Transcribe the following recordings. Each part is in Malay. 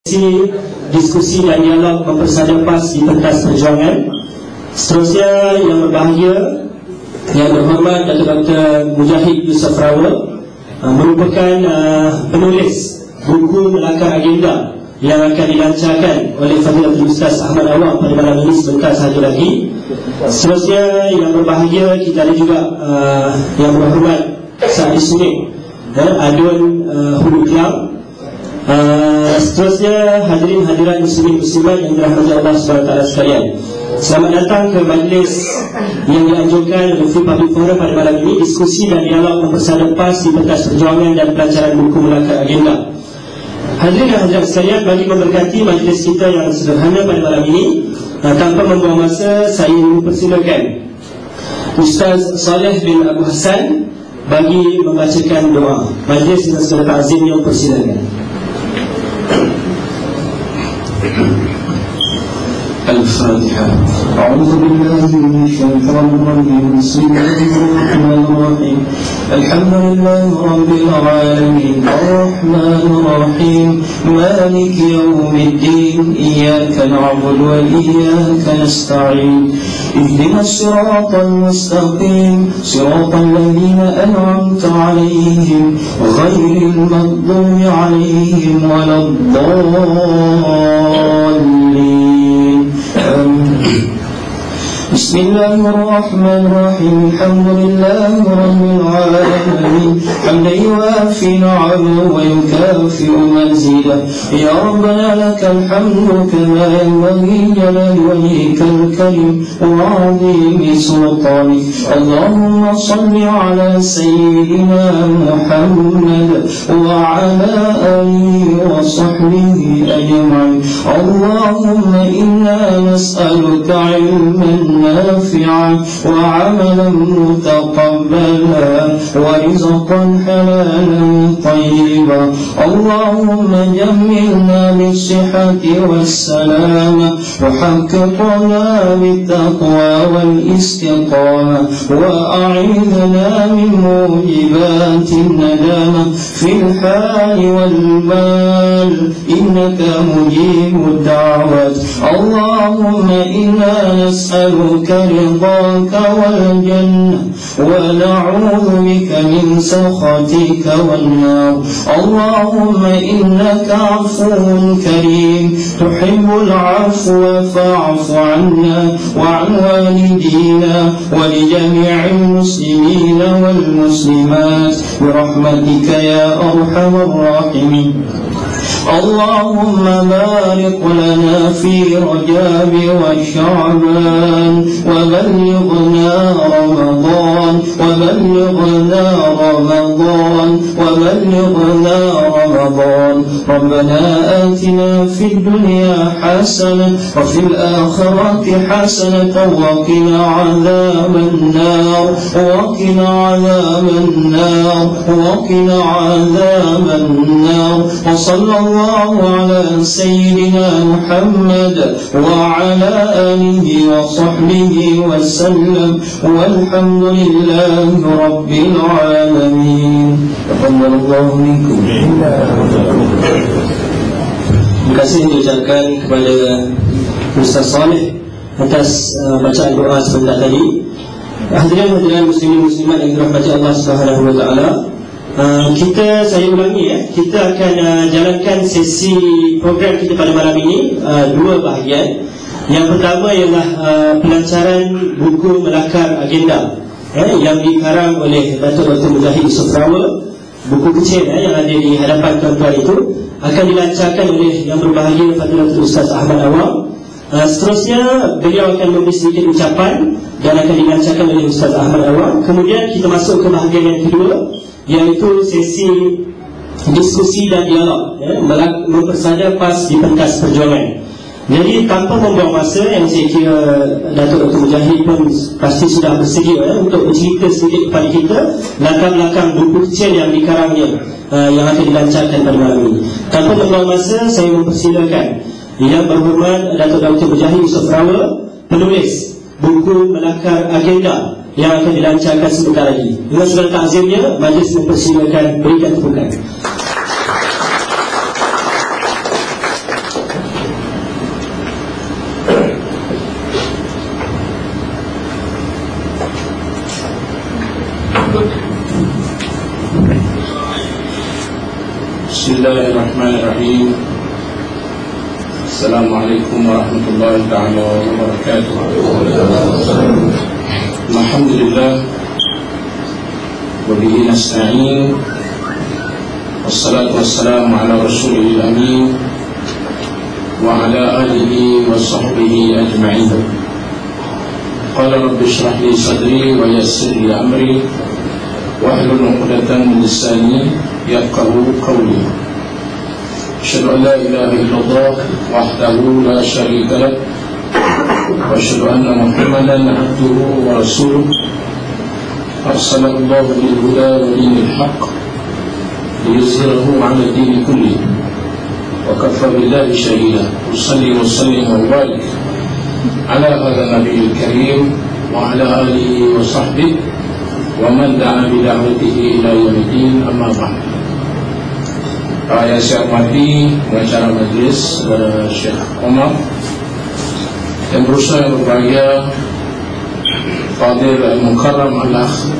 diskusi dan dialog mempersada PAS di pentas perjuangan. Seterusnya yang berbahagia, yang berhormat Datuk Dr. Mujahid Yusof Rawa, merupakan penulis buku Melakar Agenda yang akan dilancarkan oleh Fadilatul Ustaz Ahmad Awang pada malam ini sebentar sahaja lagi. Seterusnya yang berbahagia, kita ada juga yang berhormat Sa'id Sunik, Adun Hulu Kelang. Seterusnya hadirin hadirat muslimin muslimat yang dirahmati Allah SWT sekalian, selamat datang ke majlis yang dianjurkan oleh Free Public Forum pada malam ini, diskusi dan dialog mempersada PAS di pentas perjuangan dan pelancaran buku Melakar Agenda. Hadirin dan hadirat sekalian, bagi memberkati majlis kita yang sederhana pada malam ini, tanpa membuang masa, saya mempersilakan Ustaz Saleh bin Abu Hassan bagi membacakan doa. Majlis dengan segala ta'zim yang persilakan. الفاتحة. أعوذ بالله من الشيطان الرجيم. بسم الله الرحمن الرحيم. الحمد لله رب العالمين الرحمن الرحيم مالك يوم الدين إياك نعبد وإياك نستعين اهدنا الصراط المستقيم صراط الذين أنعمت عليهم غير المغضوب عليهم ولا الضالين. بسم الله الرحمن الرحيم الحمد لله رب العالمين حمدا يوافي نعمه ويكافئ مزيده. يا ربنا لك الحمد كما ينبغي جلال وجهك الكريم وعظيم سلطانك. اللهم صل على سيدنا محمد وعلى آله وصحبه أجمعين. اللهم إنا نسألك علما نافعا وعملا متقبلا ورزقا حلالا طيبا. اللهم جملنا بالصحة والسلامة وحققنا بالتقوى والاستقامة وأعذنا من موجبات الندامة في الحال والمال إنك مجيب الدعوات. اللهم إنا نسألك رضاك والجنة ونعوذ بك من سخطك والنار. اللهم إنك عفو كريم تحب العفو فاعف عنا وعن والدينا ولجميع المسلمين والمسلمات برحمتك يا أرحم الراحمين. اللهم بارك لنا في رجب وشعبان وبلغنا رمضان وبلغنا رمضان وبلغنا رمضان. ربنا آتنا في الدنيا حسنة وفي الآخرة حسنة وقنا عذاب النار وقنا عذاب النار وقنا عذاب النار. وصلى الله على سيدنا محمد وعلى آله وصحبه وسلم والحمد لله رب العالمين. تقبل الله منكم. Terima kasih diucapkan kepada Ustaz Saleh atas bacaan doa sebentar tadi. Hadirin muslimin muslimat yang dirahmati Allah Subhanahu wa taala. Saya ulangi kita akan jalankan sesi program kita pada malam ini dua bahagian. Yang pertama ialah pelancaran buku Melakar Agenda yang dikarang oleh Datuk Dr. Mujahid Yusof Rawa. Buku kecil yang ada di hadapan tuan-tuan itu akan dilancarkan oleh yang berbahagia Fadilatul Ustaz Ahmad Awang. Seterusnya beliau akan memberi sedikit ucapan dan akan dilancarkan oleh Ustaz Ahmad Awang. Kemudian kita masuk ke bahagian yang kedua, iaitu sesi diskusi dan dialog mempersada PAS di pentas perjuangan. Jadi tanpa membuang masa, yang saya kira Datuk Dr. Mujahid pun pasti sudah bersedia untuk bercerita sedikit kepada kita latar-belakang buku kecil yang dikarangnya yang akan dilancarkan pada malam ini. Tanpa membuang masa, saya mempersilakan yang berhormat Datuk Dr. Mujahid Yusof Rawa, penulis buku Melakar Agenda yang akan dilancarkan sebentar lagi. Dengan segala takzimnya, majlis mempersilakan berikan tepukan. Bismillahirrahmanirrahim. Assalamualaikum warahmatullahi ta'ala wabarakatuh. Alhamdulillah wa bihi nasta'in. Wassalatu wassalamu ala rasulil amin wa ala alihi wa sahbihi ajma'in. Qala rabbi shrah li sadri wa yassir li amri wahlul 'uqdatam min lisani yafqahu qawli. Asyhadu an la ilaha illallah wahdahu la syarika lah wa asyhadu anna Muhammadan abduhu wa rasuluh arsalahu Allah bil huda wa dinil haqq liyuzhirahu 'ala ad-din kulli wa kafa billahi shahida. Usalli wa sallim wa barik ala hadha nabiyil karim wa ala alihi wa sahbihi wa man da'a bi da'watihi ila yaumiddin. Amma ba'd. Yang saya hormati pengacara majlis Syekh Omar, yang berusaha yang berbahagia Fadil Al-Mukarram Al-Akh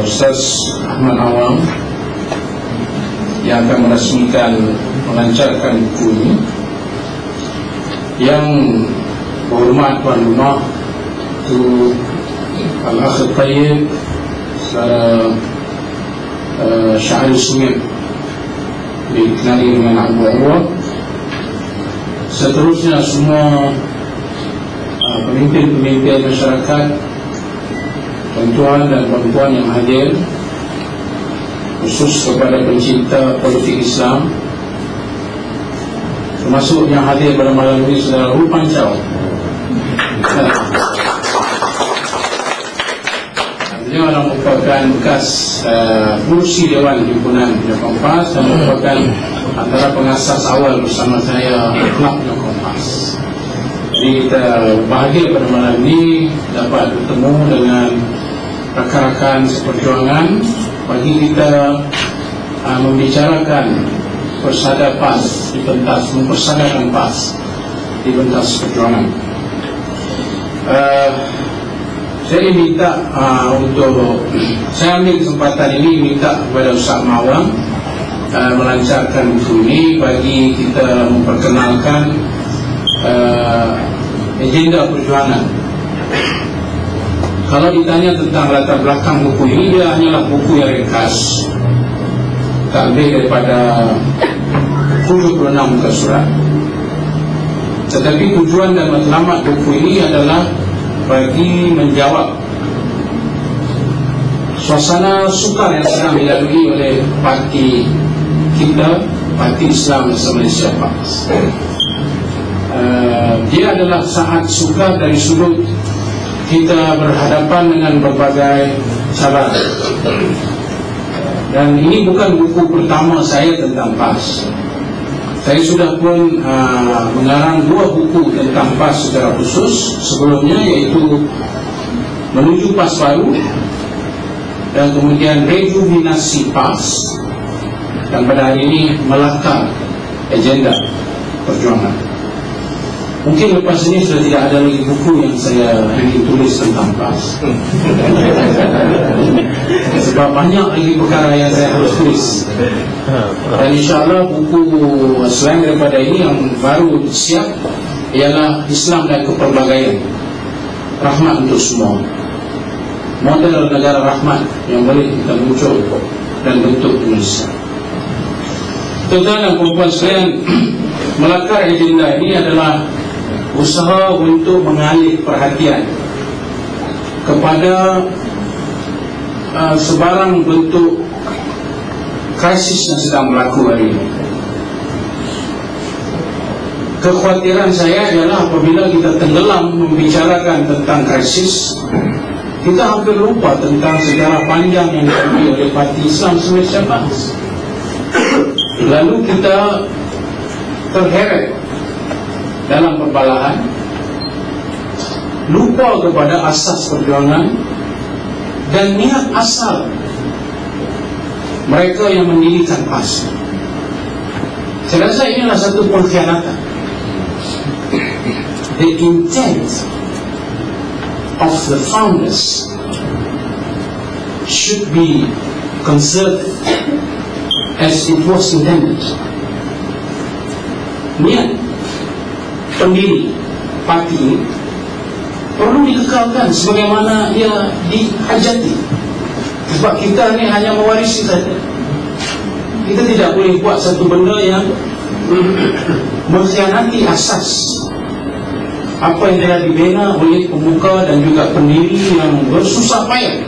Ustaz Ahmad Awam, yang akan melancarkan buku ini, yang berhormat tuan rumah itu Al-Akh Tayyib Syahri Sumit, dikenali dengan Abu Arwah. Seterusnya semua pemimpin-pemimpin masyarakat, tuan-tuan dan puan-puan yang hadir, khusus kepada pencinta politik Islam, termasuk yang hadir pada malam ini saudara Ru Pancau. Beliau adalah merupakan bekas kursi Dewan Himpunan Punya Kompas dan merupakan antara pengasas awal bersama saya Klub Punya Kompas. Jadi kita bahagia pada malam ini dapat bertemu dengan rakan-rakan seperjuangan bagi kita membicarakan persada PAS di pentas, mempersadakan PAS di pentas perjuangan. Saya minta saya ambil kesempatan ini minta kepada Ustaz Mawang melancarkan buku ini bagi kita memperkenalkan agenda perjuangan. Kalau ditanya tentang latar belakang buku ini, dia hanyalah buku yang ringkas, tak lebih daripada 76 muka surat. Tetapi tujuan dan matlamat buku ini adalah bagi menjawab suasana sukar yang sedang dilalui oleh parti kita, Parti Islam Malaysia PAS. Dia adalah saat sukar dari sudut kita berhadapan dengan berbagai cabaran. Dan ini bukan buku pertama saya tentang PAS. Saya sudah pun mengarang 2 buku tentang PAS secara khusus sebelumnya, iaitu Menuju PAS Baru dan kemudian Rejuvenasi PAS, dan pada hari ini Melakar Agenda Perjuangan. Mungkin lepas ini sudah tidak ada lagi buku yang saya ingin tulis tentang PAS sebab banyak lagi perkara yang saya harus tulis. Dan insyaAllah buku selain daripada ini yang baru siap ialah Islam dan Kepelbagaian, Rahmat untuk Semua, model negara rahmat yang boleh kita muncul dan bentuk Indonesia. Tuan-tuan dan puan-puan sekalian, Melakar Agenda ini adalah usaha untuk mengalih perhatian kepada sebarang bentuk krisis yang sedang berlaku hari ini. Kekhawatiran saya adalah apabila kita tenggelam membicarakan tentang krisis, kita hampir lupa tentang sejarah panjang yang dilalui oleh Parti Islam Malaysia PAS. Lalu kita terheret dalam perbalahan, lupa kepada asas perjuangan dan niat asal mereka yang mendirikan PAS. Saya rasa inilah satu pengkhianatan. The intent of the founders should be conserved as it was intended. Niat pendiri parti ini perlu dikekalkan sebagaimana ia dihajati, sebab kita ni hanya mewarisi saja. Kita tidak boleh buat satu benda yang mengkhianati asas apa yang telah dibina oleh pembuka dan juga pendiri yang bersusah payah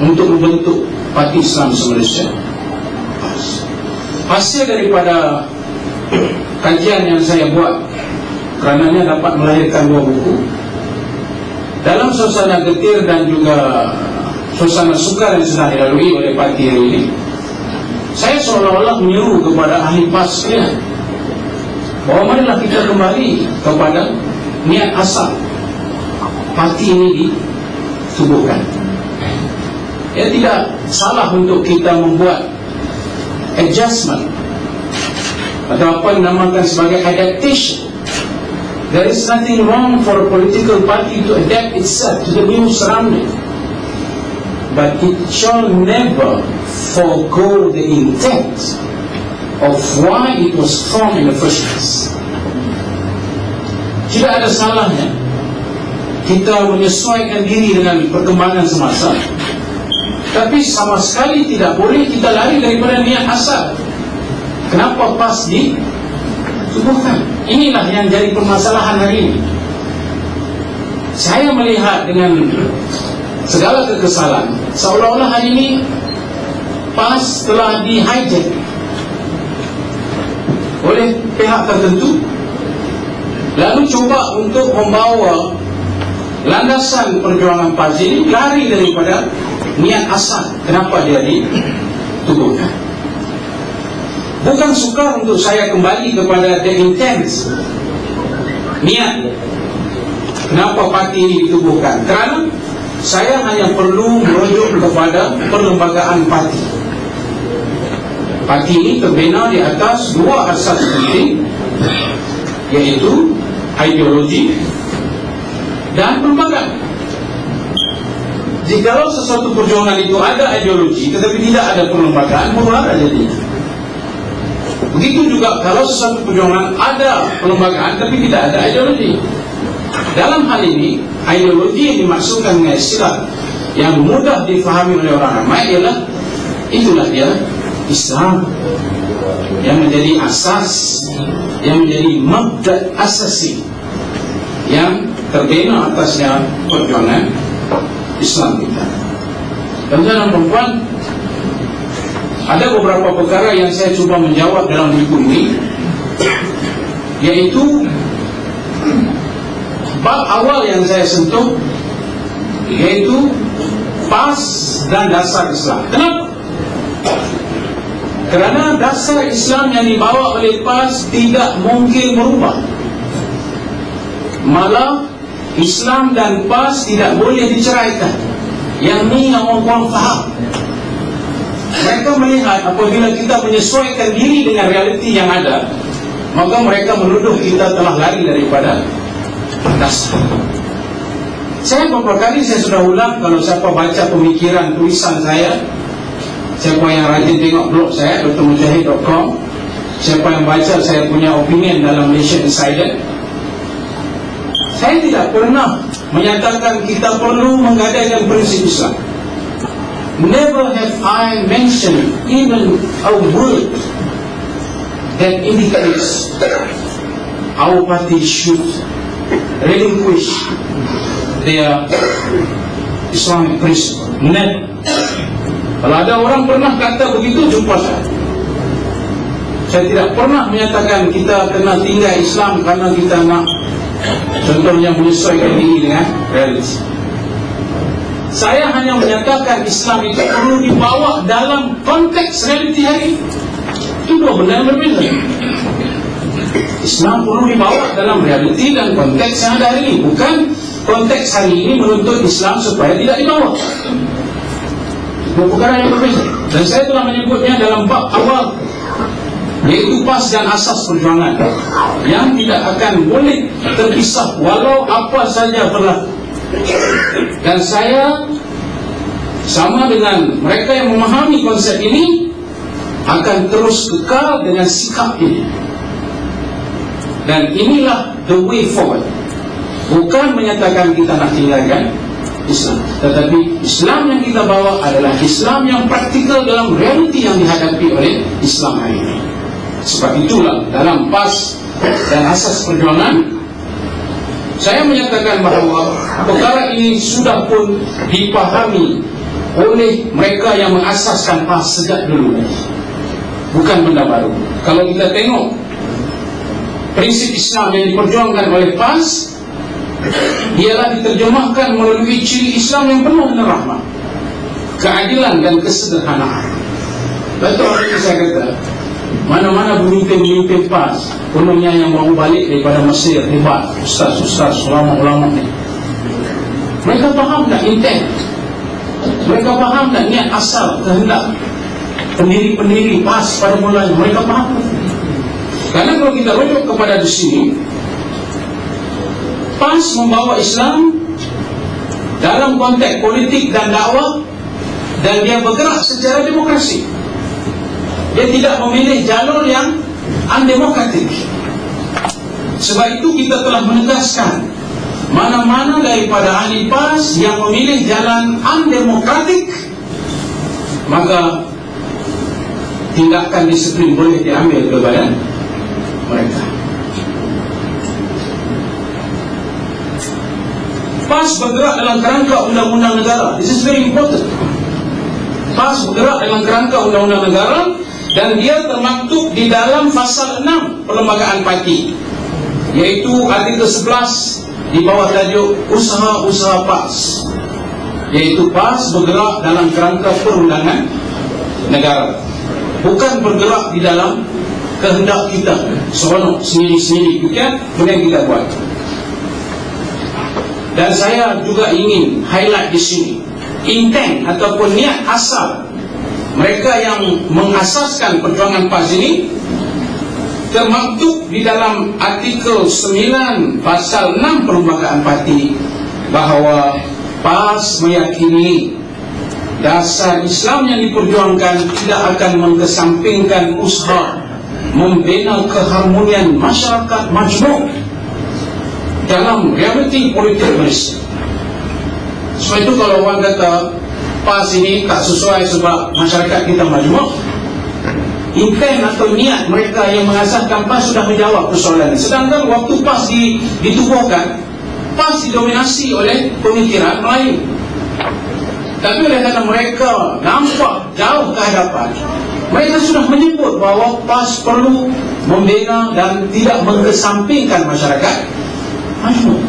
untuk membentuk Parti Islam se-Malaysia. Hasil daripada kajian yang saya buat, kerananya dapat melahirkan 2 buku. Dalam suasana getir dan juga suasana sukar yang sedang dilalui oleh parti ini, saya seolah-olah menyeru kepada ahli PAS sekalian bahawa marilah kita kembali kepada niat asal parti ini ditubuhkan. Ya, tidak salah untuk kita membuat adjustment atau apa dinamakan sebagai adaptation. There is nothing wrong for a political party to adapt itself to the new surrounding, but it shall never forego the intent of why it was formed in the first place. Tidak ada salahnya kita menyesuaikan diri dengan perkembangan semasa, tapi sama sekali tidak boleh kita lari daripada niat asal. Kenapa PAS ditubuhkan? Inilah yang jadi permasalahan hari ini. Saya melihat dengan segala kekesalan, seolah-olah hari ini PAS telah di-hijack oleh pihak tertentu, lalu coba untuk membawa landasan perjuangan PAS ini lari daripada niat asal. Kenapa dia ditubuhkan? Bukan sukar untuk saya kembali kepada the intent, niat kenapa parti ini ditubuhkan, kerana saya hanya perlu merujuk kepada perlembagaan parti. Parti ini terbina di atas 2 asas penting, yaitu ideologi dan perlembagaan. Jikalau sesuatu perjuangan itu ada ideologi tetapi tidak ada perlembagaan, mula jadi. Begitu juga kalau sesuatu perjuangan ada perlembagaan tapi tidak ada ideologi. Dalam hal ini, ideologi yang dimaksudkan dengan istilah yang mudah difahami oleh orang ramai ialah, itulah dia Islam, yang menjadi asas, yang menjadi mabda' asasi yang terbina atasnya perjuangan Islam kita. Tuan-tuan dan puan-puan, ada beberapa perkara yang saya cuba menjawab dalam buku ini, yaitu bab awal yang saya sentuh, yaitu PAS dan dasar Islam. Kenapa? Kerana dasar Islam yang dibawa oleh PAS tidak mungkin berubah. Malah Islam dan PAS tidak boleh diceraikan. Yang ni yang orang faham. Mereka melihat apabila kita menyesuaikan diri dengan realiti yang ada, maka mereka menuduh kita telah lari daripada dasar. Saya beberapa kali saya sudah ulang, kalau siapa baca pemikiran tulisan saya, siapa yang rajin tengok blog saya drmujahid.com, siapa yang baca saya punya opinion dalam Malaysia Insider, saya tidak pernah menyatakan kita perlu menggadaikan prinsip Islam. Never have I mentioned even a word that indicates our party should relinquish their Islamic principle. Never. Kalau ada orang pernah kata begitu, jumpa saya. Saya tidak pernah menyatakan kita kena tinggal Islam karena kita nak, contohnya, menyesuaikan diri dengan realiti. Saya hanya menyatakan Islam itu perlu dibawa dalam konteks realiti hari. Itu 2 benda yang berbeza. Islam perlu dibawa dalam realiti dan konteks yang ada hari ini. Bukan konteks hari ini menuntut Islam supaya tidak dibawa. Itu perkara yang berbeza. Dan saya telah menyebutnya dalam bab awal, yaitu PAS dan asas perjuangan, yang tidak akan boleh terpisah walau apa saja berlaku. Dan saya sama dengan mereka yang memahami konsep ini, akan terus kekal dengan sikap ini. Dan inilah the way forward. Bukan menyatakan kita nak tinggalkan Islam, tetapi Islam yang kita bawa adalah Islam yang praktikal dalam realiti yang dihadapi oleh Islam hari ini. Sebab itulah dalam PAS dan asas perjuangan, saya menyatakan bahawa perkara ini sudah pun dipahami oleh mereka yang mengasaskan PAS sejak dulu. Bukan benda baru. Kalau kita tengok prinsip Islam yang diperjuangkan oleh PAS, ialah diterjemahkan melalui ciri Islam yang penuh dengan rahmat, keadilan dan kesederhanaan. Betul apa saya kata, mana-mana pemimpin-pemimpin PAS, kononnya yang baru balik daripada Mesir, hebat, ustaz-ustaz, ulama-ulama ni, mereka faham tak intent, mereka faham tak niat asal, kehendak pendiri-pendiri PAS pada mulanya, mereka faham. Karena kalau kita rujuk kepada di sini, PAS membawa Islam dalam konteks politik dan dakwah, dan dia bergerak secara demokrasi. Dia tidak memilih jalur yang undemokratik. Sebab itu kita telah menegaskan, mana-mana daripada ahli PAS yang memilih jalan undemokratik, maka tindakan disiplin boleh diambil kepada mereka. PAS bergerak dalam kerangka undang-undang negara. This is very important. PAS bergerak dalam kerangka undang-undang negara, dan dia termaktub di dalam pasal 6 Perlembagaan Parti, iaitu artikel 11 di bawah tajuk usaha-usaha PAS, iaitu PAS bergerak dalam kerangka perundangan negara, bukan bergerak di dalam kehendak kita seronok sendiri-sendiri kemudian kita buat. Dan saya juga ingin highlight di sini intent ataupun niat asal mereka yang mengasaskan perjuangan PAS ini, termaktub di dalam artikel 9 pasal 6 Perlembagaan Parti, bahawa PAS meyakini dasar Islam yang diperjuangkan tidak akan mengesampingkan usaha membina keharmonian masyarakat majmuk dalam realiti politik Malaysia. Sebab itu kalau orang kata PAS ini tak sesuai sebab masyarakat kita majmuk, intent atau niat mereka yang mengasaskan PAS sudah menjawab persoalan ini. Sedangkan waktu PAS ditubuhkan, PAS didominasi oleh pemikiran Melayu. Tapi oleh kerana mereka nampak jauh ke hadapan, mereka sudah menyebut bahawa PAS perlu membina dan tidak mengesampingkan masyarakat majmuk.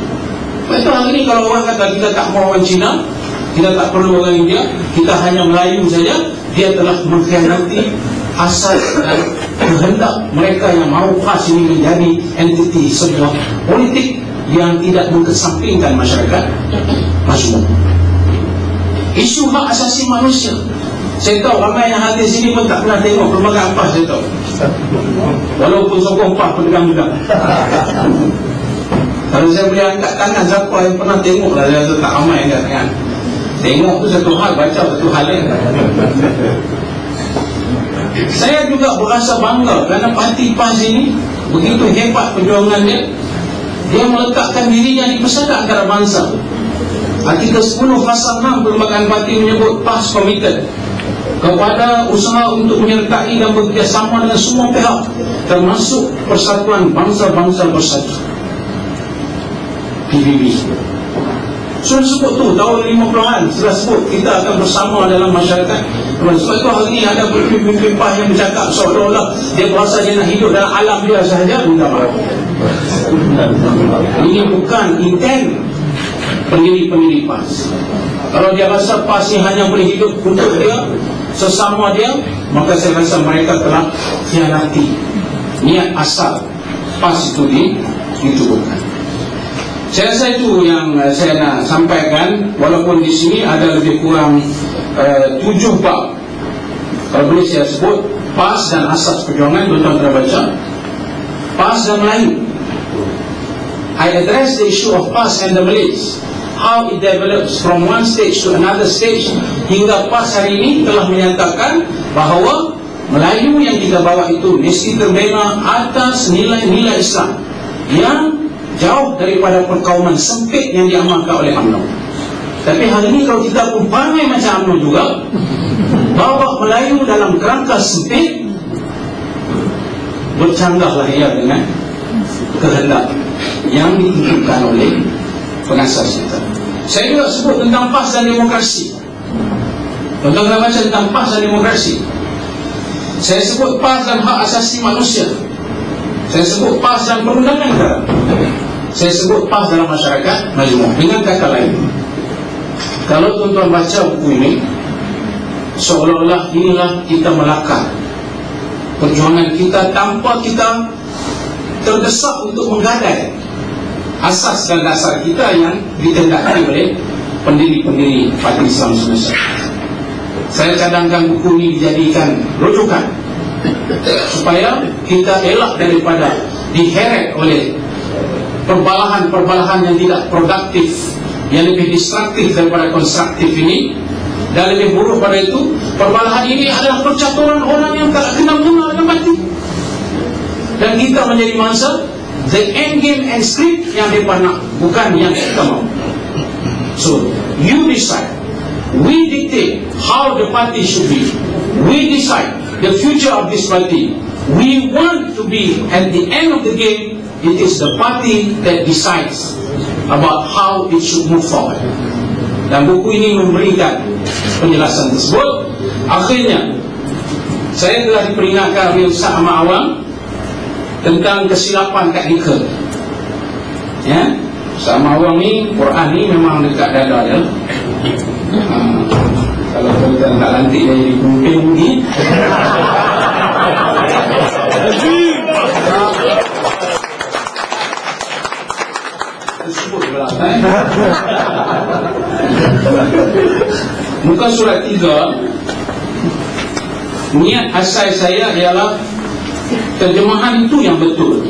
Betul, hari ini kalau orang kata kita tak mahu orang Cina, kita tak perlu orang India, kita hanya Melayu saja, dia telah mengkhianati asal dan kehendak mereka yang mahu PAS ini menjadi entiti sebuah politik yang tidak mengesampingkan masyarakat majmuk. Isu hak asasi manusia, saya tahu ramai yang hadir sini pun tak pernah tengok Perlembagaan PAS, saya tahu, walaupun sokong PAS pegang-pegang. Kalau saya boleh angkat tangan, siapa yang pernah tengok lah, saya rasa tak ramai angkat tangan. Tengok tu satu hal, baca satu hal lain. Saya juga berasa bangga kerana parti PAS ini begitu hebat perjuangan dia. Dia meletakkan dirinya di Persada Antarabangsa. Artikel 10 pasal 6 Perlembagaan Parti menyebut PAS komited kepada usaha untuk menyertai dan bekerjasama dengan semua pihak, termasuk Persatuan Bangsa-Bangsa Bersatu, PBB. Sudah sebut tu tahun 50-an, sudah sebut kita akan bersama dalam masyarakat. Sebab itu hari ini ada pemimpin PAS yang bercakap seolah-olah dia berasa dia nak hidup dalam alam dia sahaja. Ini bukan intent pendiri-pendiri PAS. Kalau dia rasa PAS ini hanya boleh hidup untuk dia, sesama dia, maka saya rasa mereka telah khianati niat asal PAS itu ditubuhkan. Saya rasa itu yang saya nak sampaikan, walaupun di sini ada lebih kurang 7 bab. Kalau boleh saya sebut PAS dan asas perjuangan, tuan-tuan telah baca. PAS dan Melayu. I address the issue of PAS and the Malays, how it develops from one stage to another stage, hingga PAS hari ini telah menyatakan bahawa Melayu yang kita bawa itu mesti terbina atas nilai-nilai Islam yang jauh daripada perkauman sempit yang diamalkan oleh UMNO. Tapi hari ini kalau kita pun pandai macam UMNO juga, bawa Melayu dalam kerangka sempit, bercanggahlah ia dengan kehendak yang ditentukan oleh pengasas kita. Saya juga sebut tentang PAS dan demokrasi. Tuan-tuan baca tentang PAS dan demokrasi. Saya sebut PAS dan hak asasi manusia. Saya sebut PAS dan perundangan negara. Saya sebut PAS dalam masyarakat majmuk. Dengan kata lain, kalau tuan-tuan baca buku ini, seolah-olah inilah kita melakar perjuangan kita tanpa kita terdesak untuk menggadai asas dan dasar kita yang ditendaki oleh pendiri-pendiri Parti Islam Semesta. Saya cadangkan buku ini dijadikan rujukan supaya kita elak daripada diheret oleh perbalahan-perbalahan yang tidak produktif, yang lebih destruktif daripada konstruktif ini. Dan lebih buruk pada itu, perbalahan ini adalah percaturan orang yang tak kenal mengenal dan mati. Dan kita menjadi mangsa the end game and script yang mereka nak, bukan yang kita mau. So, you decide. We dictate how the party should be. We decide the future of this party. We want to be, at the end of the game, it is the party that decides about how it should move forward. Dan buku ini memberikan penjelasan tersebut. Akhirnya, saya telah diperingatkan oleh Ustaz Ahmad Awang tentang kesilapan taktikal. Ya, Ustaz Ahmad Awang ni, Quran ni memang dekat dada dia. Kalau kita tak lantik dia jadi pemimpin ni, tersebut belakang. Muka surat 3, niat asal saya ialah terjemahan itu yang betul.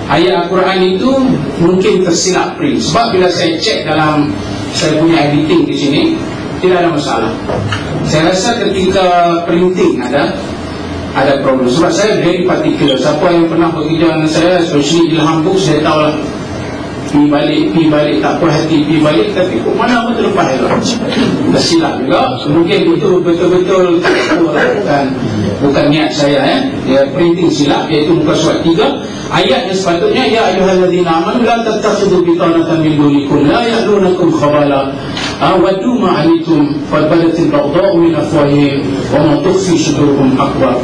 Ayat Al-Quran itu mungkin tersilap print. Sebab bila saya cek dalam saya punya editing di sini, tidak ada masalah. Saya rasa ketika printing ada problem. Sebab saya very particular. Siapa yang pernah bekerja dengan saya, especially Ilham Book, saya tahu lah, pi balik tak puas hati, pi balik, tapi kok mana pun terlepas juga. Tersilap juga. Mungkin itu betul-betul bukan niat saya. Dia printing silap, iaitu muka surat 3. Ayat yang sepatutnya, ya ayyuhalladzina amanu la tattakhidhu bitanatan min dunikum la ya'lunakum khabala waddu ma anitum qad badatil baghdha'u min afwahihim wa ma tukhfi shuduruhum akbar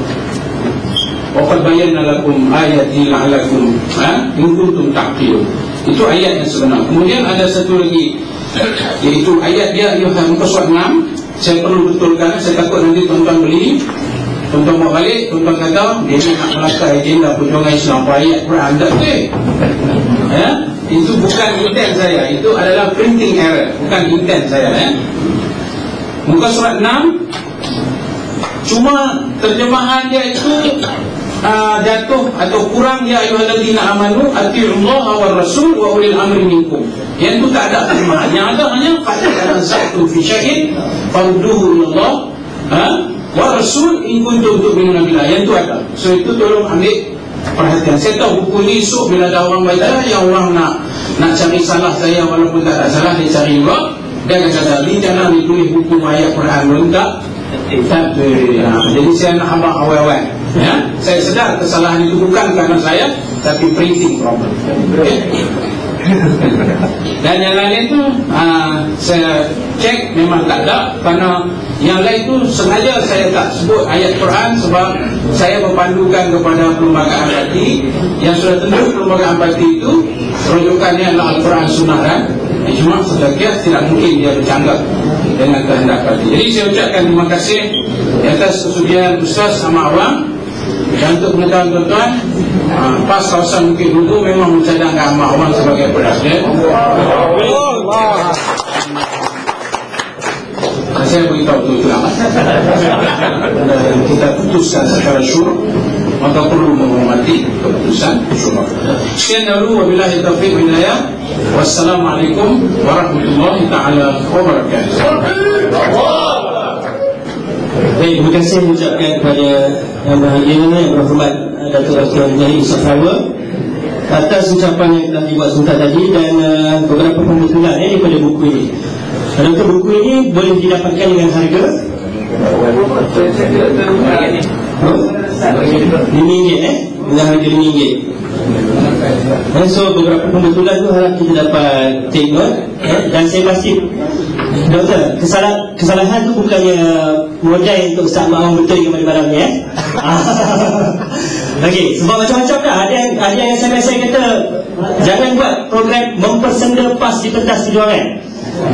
wa qad bayyana lakum ayati la'allakum in kuntum taqilun. Itu ayat yang sebenar. Kemudian ada satu lagi, iaitu ayat dia muka surat 6. Saya perlu betulkan, saya takut nanti tuan-tuan beli, tuan-tuan bawa balik, tuan-tuan kata dia nak melakar agenda perjuangan Islam. Ayat Quran tak boleh. Ya? Itu bukan intent saya, itu adalah printing error, bukan intent saya. Muka surat 6, cuma terjemahan dia itu jatuh atau kurang, ya ayyuhalladzina amanu atii'ullaha war rasul wa ulil amri minkum. Yang itu tak ada terjemahan. Yang ada hanya pada tanaza'tum fi syai'in farudduhu ilallah wa rasul in kuntum tu'minuna billah. Yang itu ada. So itu tolong ambil perhatian. Saya tahu buku ini esok bila ada orang baca, yang orang nak cari salah saya walaupun tak ada salah, dia cari juga. Dia akan kata, ni jangan ditulis buku ayat Quran pun tak. Jadi saya nak habaq awal-awal. Ya? Saya sedar kesalahan itu bukan karena saya, tapi printing problem. Dan yang lain itu saya cek memang tak ada. Karena yang lain itu sengaja saya tak sebut ayat Quran, sebab saya berpandukan kepada perlembagaan parti yang sudah tentu perlembagaan parti itu rujukannya adalah Al-Quran Sunnah dan Ijma'. Sedangkan tidak mungkin dia bercanggah dengan kehendak parti. Jadi saya ucapkan terima kasih atas kesudian Ustaz Ahmad Awang. Dan untuk pengetahuan tuan-tuan, PAS kawasan Bukit Dudu memang mencadangkan Ahmad Awang sebagai presiden. Saya beritahu betul kita putuskan secara syurah, maka perlu menghormati keputusan syurah. Sekian dahulu, wabillahi taufiq wal hidayah. Wassalamualaikum warahmatullahi taala wabarakatuh. Baik, terima kasih mengucapkan kepada yang bahagia, yang berhormat Datuk Dr. Zahid Safrawa atas ucapan yang telah dibuat sebentar tadi dan beberapa pembetulan daripada buku ini. Untuk buku ini boleh didapatkan dengan harga RM5, dengan harga RM5. So beberapa pembetulan tu harap kita dapat take note, dan saya pasti Doktor, kesalahan tu bukannya modal untuk Ustaz Ma'am betul ke malam ni Okey, sebab macam-macam dah. Ada yang saya kata jangan buat program mempersenda PAS di pentas kejuaraan.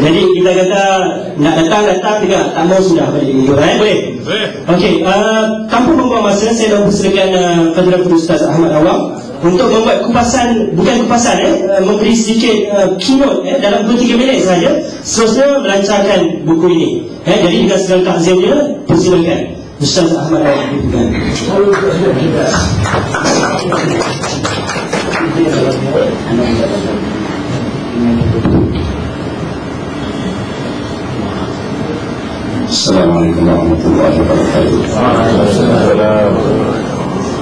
Jadi kita kata nak datang juga, tak mau sudah balik minggu, boleh? Okey, tanpa membuang masa, saya nak persilakan Fadilatul Ustaz Ahmad Awang untuk membuat kupasan, bukan kupasan, memberi sedikit keynote dalam 2-3 minit sahaja, seterusnya melancarkan buku ini. Jadi dengan segala takzimnya, persilakan Ustaz Ahmad Awang. Assalamualaikum warahmatullahi wabarakatuh.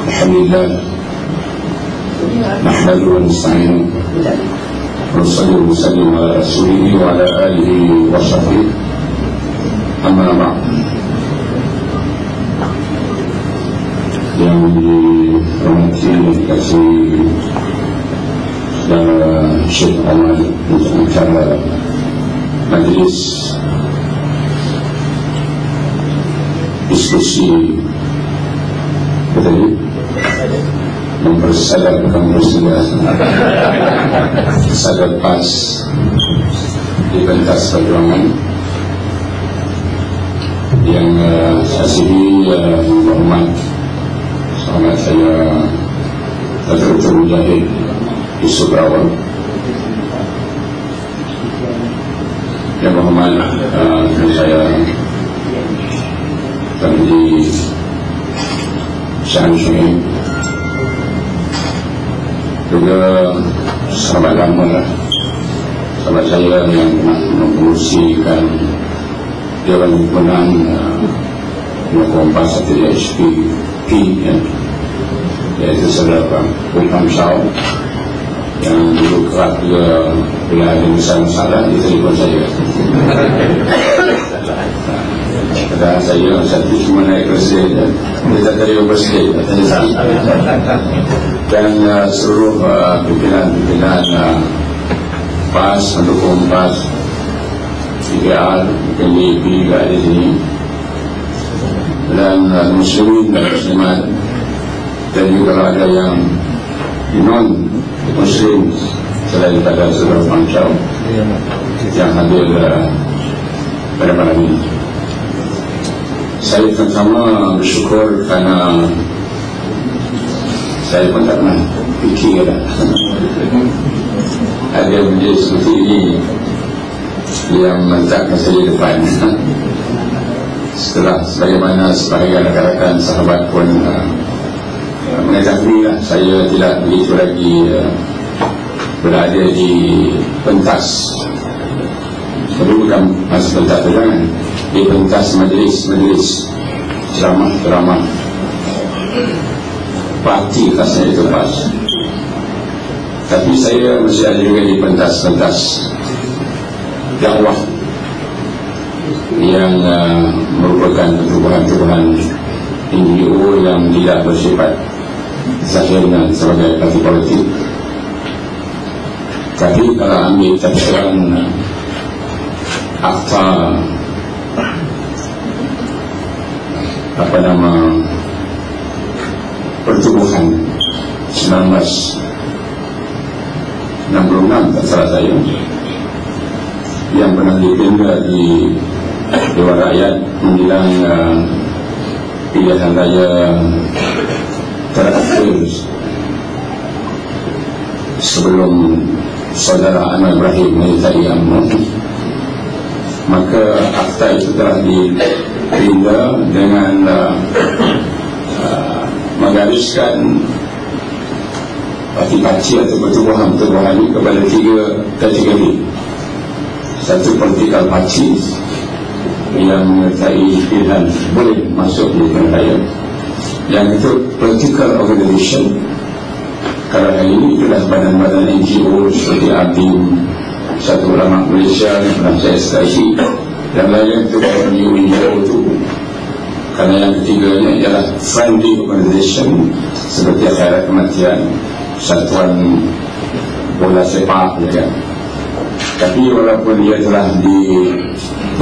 Alhamdulillah, nahmaduhu wa nasta'inuhu wa nusallimu ala rasulihi wa ala alihi wa sahbihi, amma ba'd. Yang dihormati dikasih Syekh Omar untuk acara majlis diskusi mempersadar sadar PAS di pentas perjuangan yang sasidi hormat sahabat saya Dr. Mujahid Yusuf Rawal, yang hormat saya Tadi Syahid Syuaib, juga sahabat lama lah, sahabat saya yang pernah mengurusikan Dewan Himpunan Kompas atau HPP, iaitu saudara Wilham Shaw, yang dulu kerap juga bila ada masalah dia telefon saya. Dan saya satu cuma naik presiden, dia tak terima presiden, dan seluruh pimpinan PAS, pendukung PAS, IPR, PNDP juga ada di sini, dan muslimin dan muslimat, dan juga kalau ada yang non muslim selain daripada saudara Pancau yang hadir pada malam ini. Saya pertama bersyukur kerana saya pun tak pernah fikir ada benda seperti ini yang menetapkan saya di depan. Setelah sebagaimana sebahagian rakan-rakan sahabat pun mengetahui lah, saya tidak begitu lagi berada di pentas. Tapi bukan masa pentas perjuangan, di pentas majlis ceramah parti khasnya itu PAS. Tapi saya masih ada juga di pentas dakwah yang merupakan pertubuhan NGO yang tidak bersifat zahirnya sebagai parti politik. Tapi kalau ambil tafsiran akta pertubuhan 1966 tak salah saya, yang pernah dipindah di Dewan Rakyat menjelang pilihan raya terakhir sebelum saudara Anwar Ibrahim menyertai UMNO, maka akta itu telah dipindah dengan menggariskan parti-parti atau pertubuhan ini kepada 3 kategori. Satu, political parties, yang menyertai pilihan boleh masuk di pilihan raya. Yang itu political organization. Kalau hari ini itulah badan-badan NGO seperti ABIM, Satu Ulama Malaysia yang pernah saya sekali, dan lain itu NGO itu. Karena yang ketiganya ialah friendly organization seperti Khairat Kematian, Satuan Bola Sepak, ya. Tapi walaupun dia telah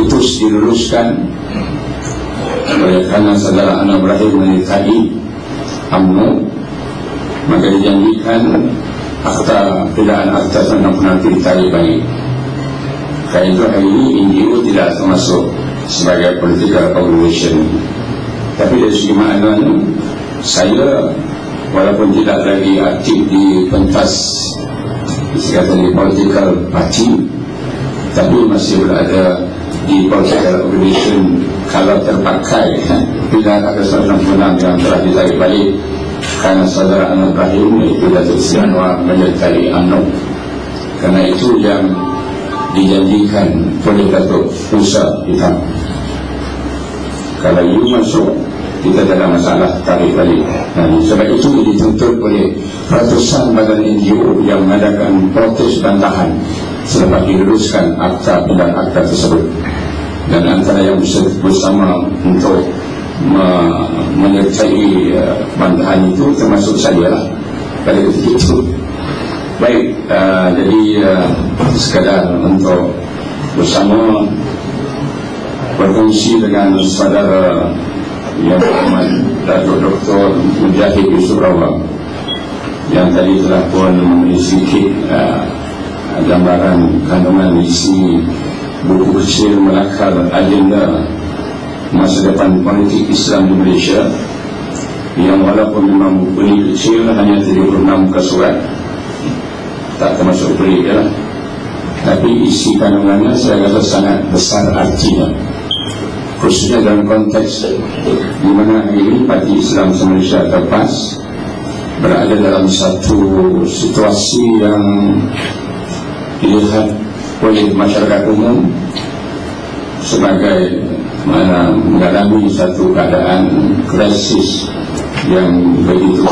diluluskan oleh karena saudara Anwar Ibrahim menyertai UMNO, maka dijanjikan akta pidana akta tentang penalti ditarik balik. Karena itu hari ini NGO tidak termasuk sebagai political organization. Tapi dari segi maknanya, saya walaupun tidak lagi aktif di pentas di political party, tapi masih berada di political organization kalau terpakai pidana akta tentang yang telah ditarik balik karena saudara Anwar Ibrahim itu Datuk Seri Anwar menyertai UMNO. Karena itu yang dijanjikan oleh Datuk Musa Hitam. Kalau you masuk, kita tak ada masalah tarik balik. Sebab itu dituntut oleh ratusan badan NGO yang mengadakan protes bantahan selepas diluluskan akta pidana akta tersebut. Dan antara yang bersama untuk menyertai bantahan itu termasuk saya lah pada ketika itu. Baik, jadi sekadar untuk bersama berfungsi dengan saudara yang beramat Datuk Dr. Mujahid Yusof Rawang yang tadi telah pun memberi sedikit gambaran kandungan isi buku kecil melakar agenda masa depan politik Islam di Malaysia, yang walaupun memang buku ini kecil, hanya 36 muka surat, tak termasuk pelik ya, tapi isi kandungannya saya rasa sangat besar artinya, khususnya dalam konteks di mana hari ini Parti Islam Malaysia Terpas berada dalam satu situasi yang dilihat oleh masyarakat umum sebagai mengalami satu keadaan krisis yang begitu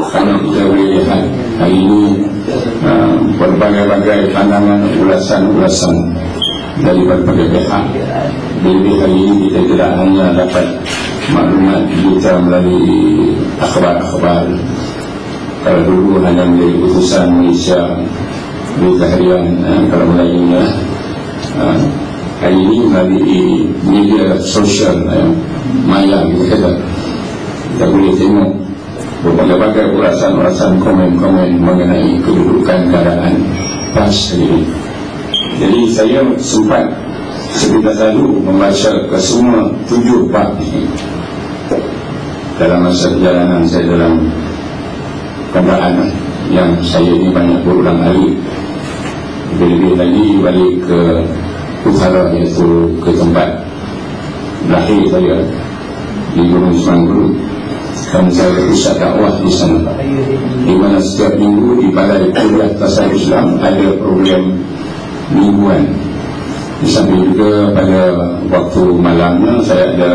karena kita boleh lihat hari ini berbagai-bagai pandangan ulasan-ulasan dari berbagai pihak. Jadi hari ini kita tidak hanya dapat maklumat kita melalui akhbar-akhbar. Kalau dulu hanya menjadi utusan Malaysia berita harian, kalau melayunya hari ini melalui media sosial maya kita boleh tengok berbagai-bagai ulasan-ulasan, komen-komen mengenai kedudukan keadaan PAS hari ini. Jadi saya sempat sebentar lalu membaca ke semua 7 bab ini dalam masa perjalanan saya dalam kenderaan yang saya ini banyak berulang kali. Lebih-lebih lagi balik ke utara, iaitu ke tempat lahir saya di Gunung Semangguru, dan saya pusat dakwah di sana, di mana setiap minggu di balai kuliah tasawuf Islam ada program mingguan. Di samping juga pada waktu malamnya saya ada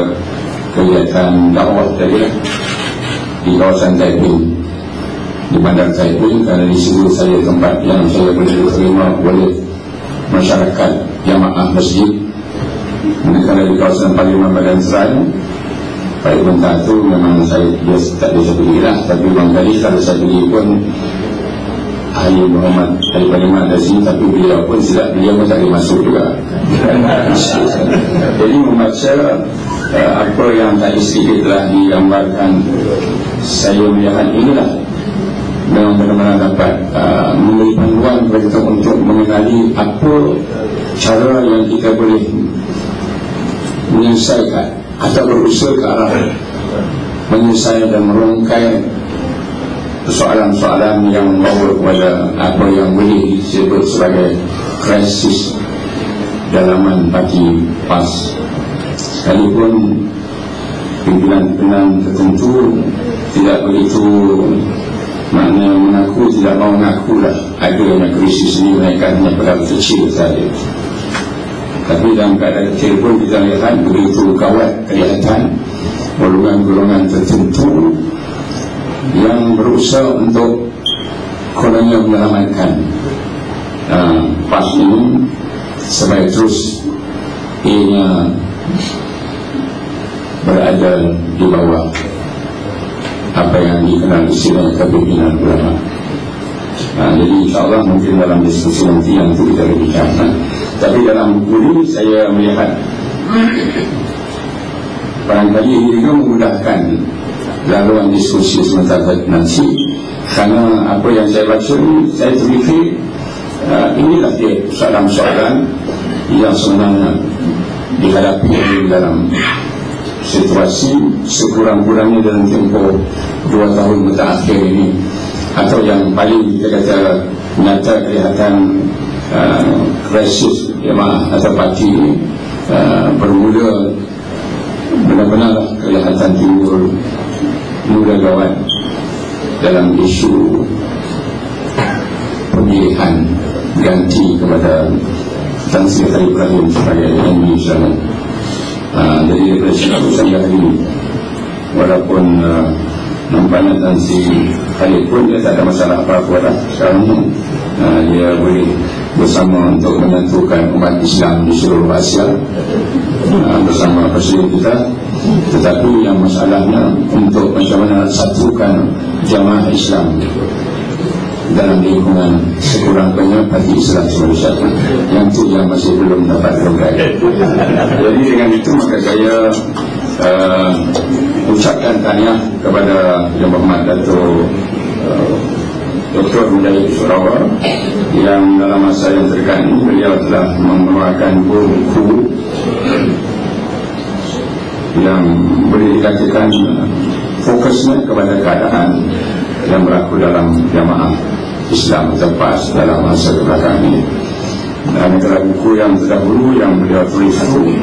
kegiatan dakwah tadi di kawasan Taiping, di bandar Taiping, karena di situ saya tempat yang saya boleh diterima oleh masyarakat jamaah masjid. Karena di kawasan Parlimen Badan Serai, Pak Ibn Tatu memang saya tak bisa pergi lah, tapi barangkali kalau saya pergi pun Ahli Muhammad Ahli Parlimen ada sini, tapi beliau pun tidak, beliau pun tak boleh masuk juga. Jadi membaca apa yang tadi sedikit telah digambarkan, saya melihat inilah memang benar-benar dapat memberi panduan kepada kita untuk mengenali apa cara yang kita boleh menyelesaikan atau berusaha ke arah menyelesaikan dan merungkai persoalan-persoalan yang membawa kepada apa yang boleh disebut sebagai krisis dalaman parti PAS. Sekalipun pimpinan-pimpinan tertentu tidak begitu maknanya mengaku, tidak mau mengaku lah adanya krisis ini, mereka hanya perkara kecil saja. Tapi dalam keadaan kecil pun kita lihat begitu kawat kelihatan golongan-golongan tertentu yang berusaha untuk kononnya menyelamatkan PAS ini supaya terus ianya berada di bawah apa yang dikenal istilah kepimpinan ulama. Jadi insyaAllah mungkin dalam diskusi nanti yang itu kita bincangkan. Tapi dalam buku ini saya melihat barangkali ini juga memudahkan laluan diskusi sementara nanti, karena apa yang saya baca saya terfikir inilah dia soalan-soalan yang sebenarnya dihadapi dalam situasi sekurang-kurangnya dalam tempoh 2 tahun terakhir ini, atau yang paling kita kata nyata kelihatan krisis jemaah atau parti ini bermula benar-benar kelihatan timbul muda gawat dalam isu pemilihan ganti kepada Tan Sri Ibrahim sebagai MB Islam. Jadi daripada situ saya hari ini, walaupun nampaknya Tan Sri Khalid pun dia tak ada masalah apa-apa dah sekarang ni, dia boleh bersama untuk menyatukan umat Islam di seluruh Asia bersama presiden kita. Tetapi yang masalahnya untuk macam mana satukan jamaah Islam dalam lingkungan sekurang-kurangnya parti Islam Malaysia, yang itu yang masih belum dapat terungkap. Jadi dengan itu maka saya ucapkan tahniah kepada Yang Berhormat Dato' Dr. Mujahid Surawa, yang dalam masa yang terdekat ini beliau telah mengeluarkan buku yang boleh dikatakan fokusnya kepada keadaan yang berlaku dalam jamaah Islam terpas dalam masa kebelakang ini. Dan antara buku yang terdahulu yang beliau tulis itu